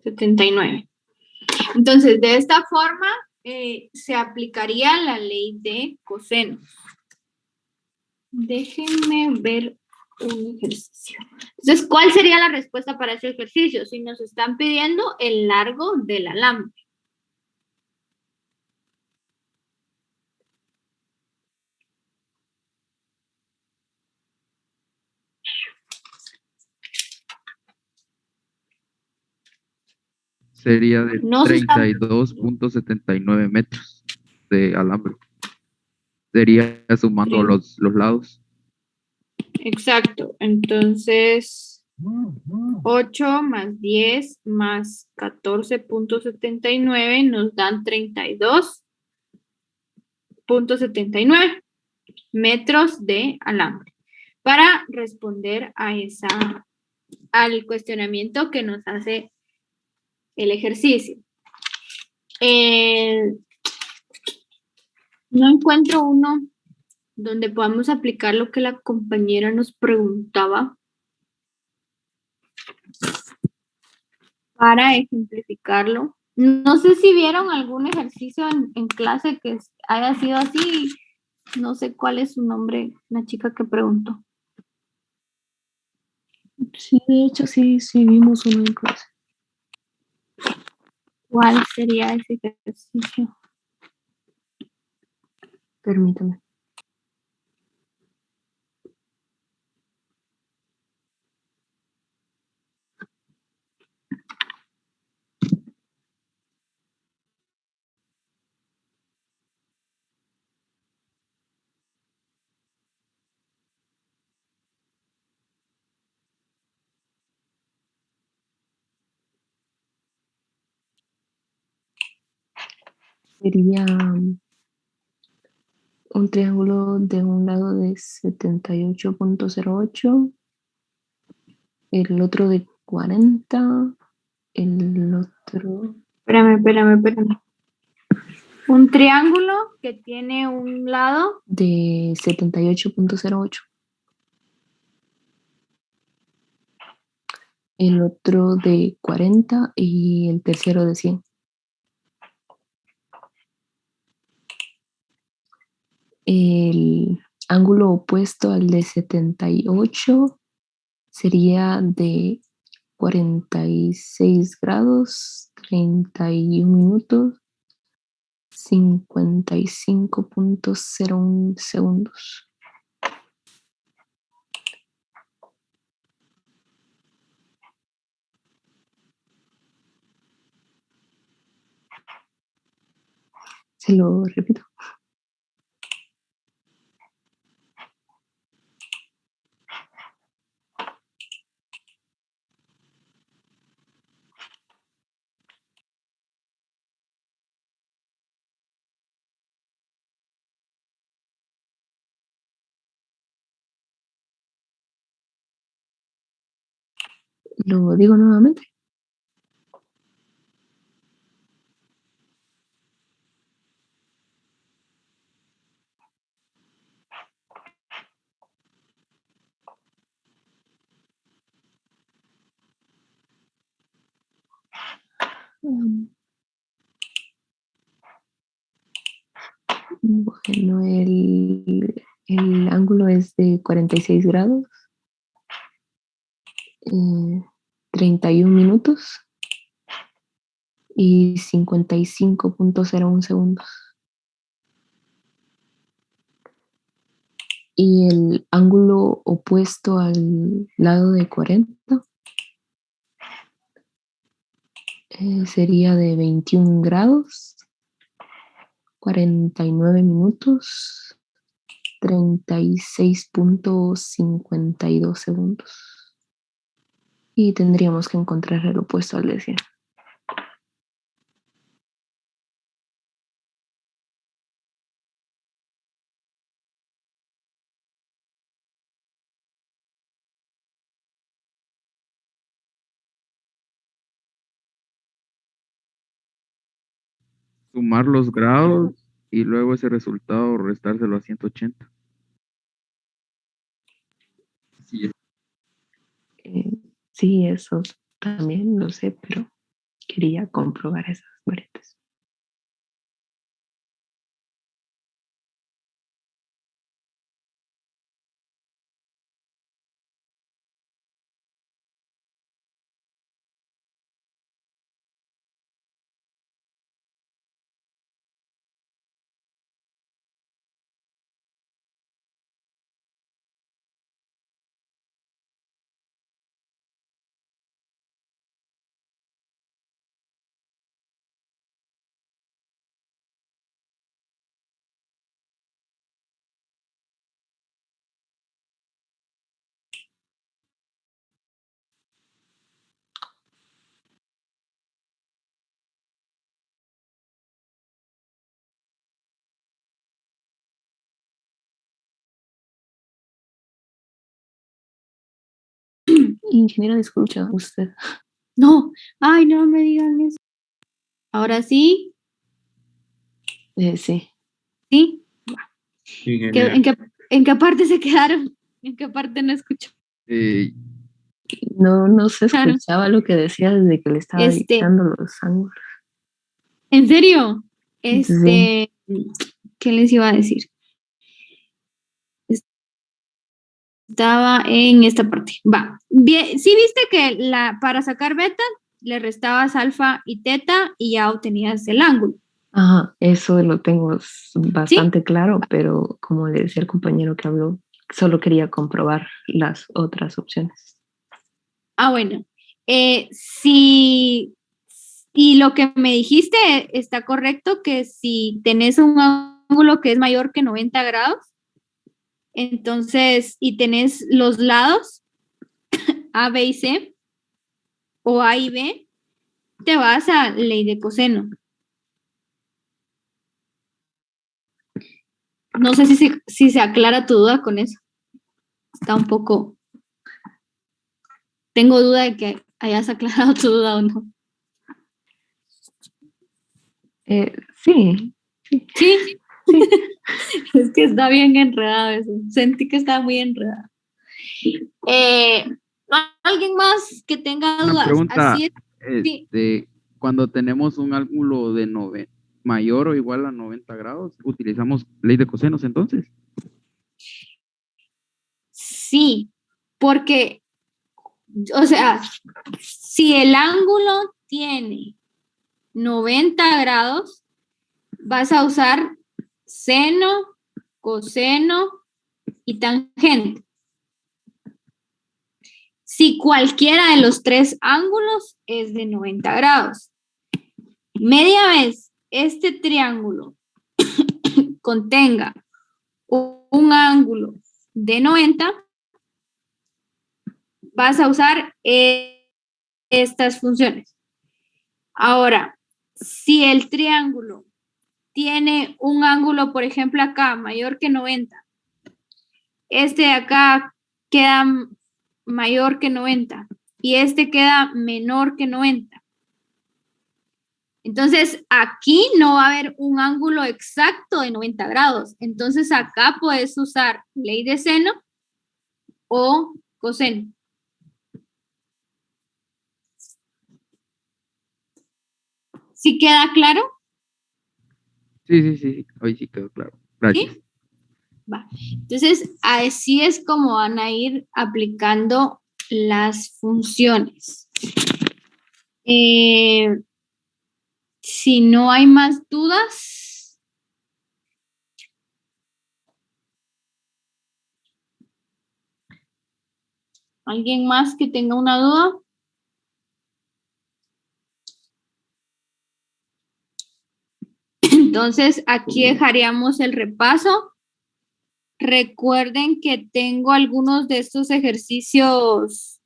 79. Entonces, de esta forma se aplicaría la ley de cosenos. Déjenme ver un ejercicio. Entonces, ¿cuál sería la respuesta para ese ejercicio? Si nos están pidiendo el largo del alambre. Sería de No se está... 32.79 metros de alambre. Sería sumando los lados. Exacto. Entonces, 8 más 10 más 14.79 nos dan 32.79 metros de alambre. Para responder al cuestionamiento que nos hace el ejercicio. No encuentro uno donde podamos aplicar lo que la compañera nos preguntaba para ejemplificarlo. No sé si vieron algún ejercicio en clase que haya sido así. No sé cuál es su nombre, la chica que preguntó. Sí, de hecho, sí vimos uno en clase. ¿Cuál sería ese ejercicio? Permítame. Sería un triángulo de un lado de 78.08, el otro de 40, el otro Espérame. Un triángulo que tiene un lado de 78.08, el otro de 40 y el tercero de 100. El ángulo opuesto al de 78 sería de 46 grados, 31 minutos, 55.01 segundos. Se lo repito. Lo digo nuevamente. Bueno, el ángulo es de 46 grados, 31 minutos y 55.01 segundos. Y el ángulo opuesto al lado de 40 sería de 21 grados, 49 minutos, 36.52 segundos. Y tendríamos que encontrar el opuesto al de 100. Sumar los grados y luego ese resultado restárselo a 180. Sí, Sí, eso también lo sé, pero quería comprobar esas variantes. Ingeniero, escucha usted. No, ay, no me digan eso. Ahora sí, Sí. sí. Ingeniero. ¿En qué parte se quedaron? ¿En qué parte no escuchó? No se Claro. escuchaba lo que decía desde que le estaba dictando los ángulos. ¿En serio? Sí. ¿Qué les iba a decir? Estaba en esta parte. Va. Bien, sí viste que para sacar beta le restabas alfa y teta y ya obtenías el ángulo. Ajá, eso lo tengo bastante claro, pero como le decía el compañero que habló, solo quería comprobar las otras opciones. Ah, bueno. Sí, y lo que me dijiste está correcto, que si tenés un ángulo que es mayor que 90 grados, entonces, y tenés los lados A, B y C, o A y B, te vas a ley de coseno. No sé si se aclara tu duda con eso. Está un poco... Tengo duda de que hayas aclarado tu duda o no. Sí. Sí. Es que está bien enredado eso. Sentí que estaba muy enredado. ¿Alguien más que tenga dudas? Una pregunta, Así es. Sí. cuando tenemos un ángulo de mayor o igual a 90 grados, ¿utilizamos ley de cosenos entonces? Sí, porque, o sea, si el ángulo tiene 90 grados, vas a usar seno, coseno y tangente. Si cualquiera de los tres ángulos es de 90 grados. Media vez este triángulo contenga un ángulo de 90, vas a usar estas funciones. Ahora, si el triángulo tiene un ángulo, por ejemplo, acá mayor que 90, este de acá queda mayor que 90 y este queda menor que 90. Entonces, aquí no va a haber un ángulo exacto de 90 grados. Entonces, acá puedes usar ley de seno o coseno. ¿Sí queda claro? Sí. Hoy sí quedó claro. Gracias. ¿Sí? Va. Entonces, así es como van a ir aplicando las funciones. Si no hay más dudas. ¿Alguien más que tenga una duda? Entonces, aquí dejaríamos el repaso. Recuerden que tengo algunos de estos ejercicios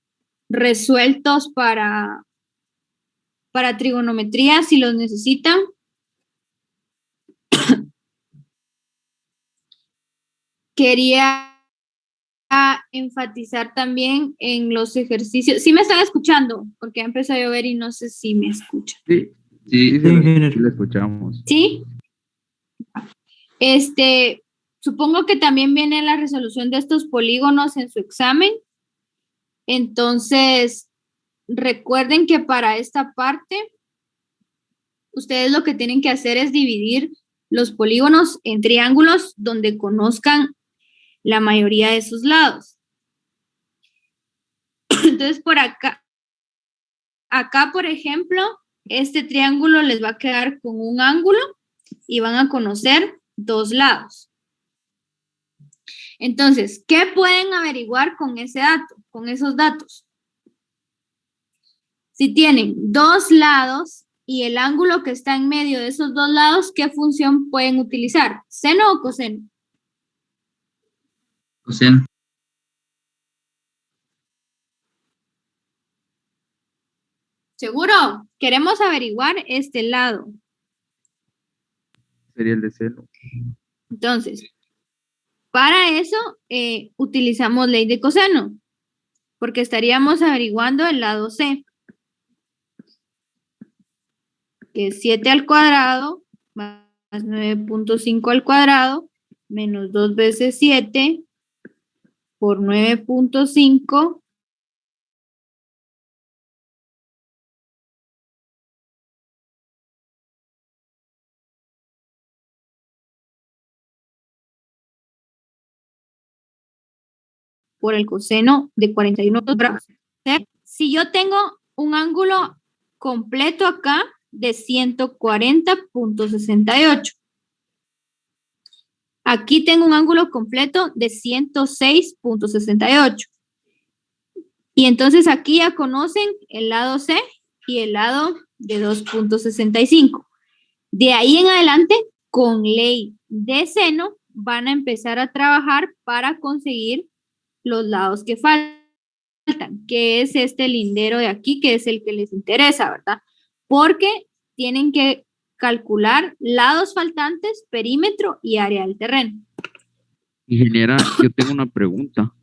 resueltos para trigonometría, si los necesitan. Quería enfatizar también en los ejercicios. Sí me están escuchando, porque empezó a llover y no sé si me escuchan. Sí, lo escuchamos. ¿Sí? Supongo que también viene la resolución de estos polígonos en su examen. Entonces, recuerden que para esta parte ustedes lo que tienen que hacer es dividir los polígonos en triángulos donde conozcan la mayoría de sus lados. Entonces, por acá, por ejemplo, este triángulo les va a quedar con un ángulo y van a conocer 2 lados. Entonces, ¿qué pueden averiguar con ese dato, con esos datos? Si tienen 2 lados y el ángulo que está en medio de esos 2 lados, ¿qué función pueden utilizar? ¿Seno o coseno? Coseno. ¿Seguro? Queremos averiguar este lado. Sería el de seno. Entonces, para eso utilizamos ley de coseno, porque estaríamos averiguando el lado C, que es 7 al cuadrado más 9.5 al cuadrado menos 2 veces 7 por 9.5 por el coseno de 41 grados. ¿Sí? Si yo tengo un ángulo completo acá de 140.68. Aquí tengo un ángulo completo de 106.68. Y entonces aquí ya conocen el lado C y el lado de 2.65. De ahí en adelante, con ley de seno, van a empezar a trabajar para conseguir los lados que faltan, que es este lindero de aquí, que es el que les interesa, ¿verdad? Porque tienen que calcular lados faltantes, perímetro y área del terreno. Ingeniera, yo tengo una pregunta.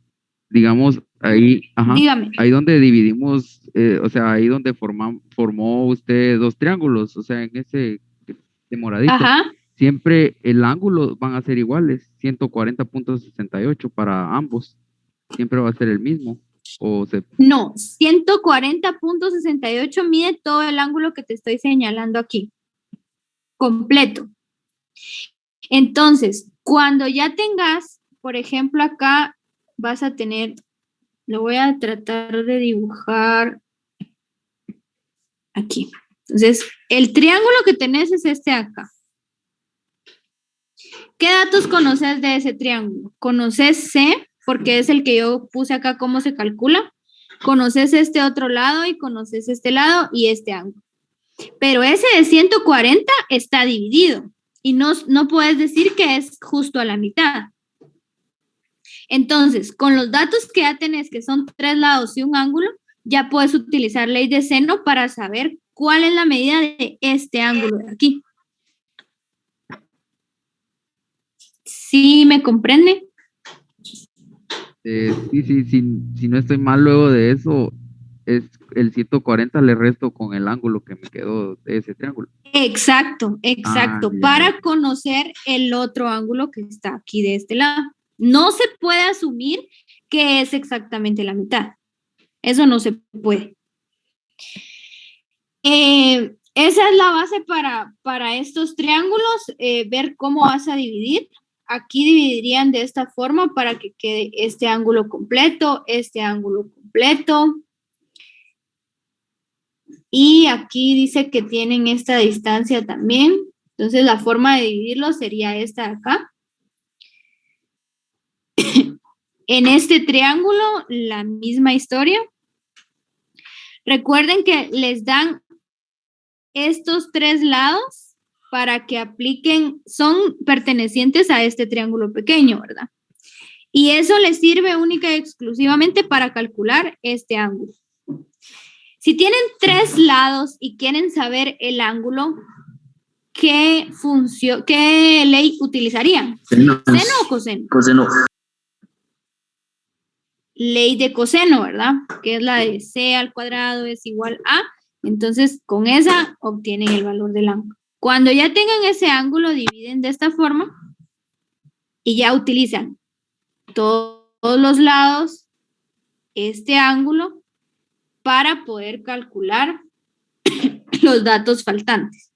Digamos, ahí, Dígame. ahí donde dividimos, o sea, ahí donde formó usted 2 triángulos, o sea, en ese de moradito. Ajá. Siempre el ángulo van a ser iguales, 140.68 para ambos. Siempre va a ser el mismo. No, 140.68 mide todo el ángulo que te estoy señalando aquí. Completo. Entonces, cuando ya tengas, por ejemplo, acá vas a tener, lo voy a tratar de dibujar aquí. Entonces, el triángulo que tenés es este acá. ¿Qué datos conoces de ese triángulo? Conoces C, porque es el que yo puse acá cómo se calcula. Conoces este otro lado y conoces este lado y este ángulo. Pero ese de 140 está dividido y no puedes decir que es justo a la mitad. Entonces, con los datos que ya tenés, que son 3 lados y un ángulo, ya puedes utilizar ley de seno para saber cuál es la medida de este ángulo de aquí. ¿Sí me comprende? Sí, si no estoy mal luego de eso, es el 140 le resto con el ángulo que me quedó de ese triángulo. Exacto. Para conocer el otro ángulo que está aquí de este lado. No se puede asumir que es exactamente la mitad. Eso no se puede. Esa es la base para estos triángulos, ver cómo vas a dividir. Aquí dividirían de esta forma para que quede este ángulo completo, este ángulo completo. Y aquí dice que tienen esta distancia también. Entonces, la forma de dividirlo sería esta de acá. En este triángulo, la misma historia. Recuerden que les dan estos 3 lados para que apliquen, son pertenecientes a este triángulo pequeño, ¿verdad? Y eso les sirve única y exclusivamente para calcular este ángulo. Si tienen 3 lados y quieren saber el ángulo, ¿qué ley utilizarían? Seno. ¿Seno o coseno? Coseno. Ley de coseno, ¿verdad? Que es la de C al cuadrado es igual a. Entonces, con esa obtienen el valor del ángulo. Cuando ya tengan ese ángulo, dividen de esta forma y ya utilizan todos los lados, este ángulo, para poder calcular los datos faltantes.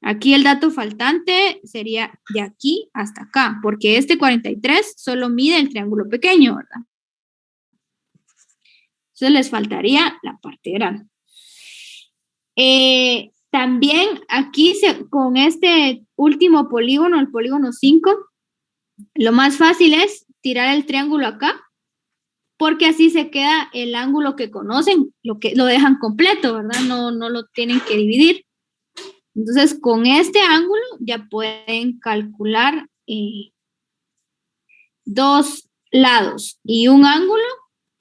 Aquí el dato faltante sería de aquí hasta acá, porque este 43 solo mide el triángulo pequeño, ¿verdad? Entonces les faltaría la parte grande. También aquí con este último polígono, el polígono 5, lo más fácil es tirar el triángulo acá, porque así se queda el ángulo que conocen, lo dejan completo, ¿verdad? No lo tienen que dividir. Entonces, con este ángulo ya pueden calcular 2 lados y un ángulo,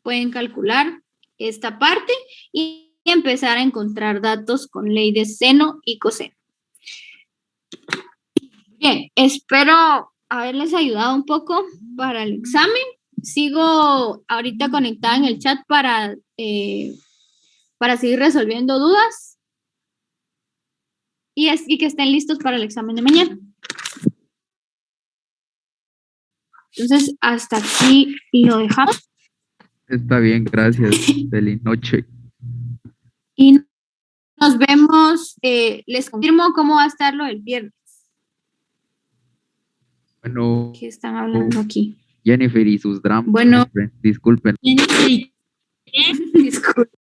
pueden calcular esta parte y empezar a encontrar datos con ley de seno y coseno. Bien, espero haberles ayudado un poco para el examen. Sigo ahorita conectada en el chat para seguir resolviendo dudas y que estén listos para el examen de mañana. Entonces, hasta aquí lo dejamos. Está bien, gracias. Feliz noche. Y nos vemos, les confirmo cómo va a estar lo del viernes. Bueno, ¿Qué están hablando aquí? Jennifer y sus dramas. Bueno. Disculpen. Jennifer, Disculpe.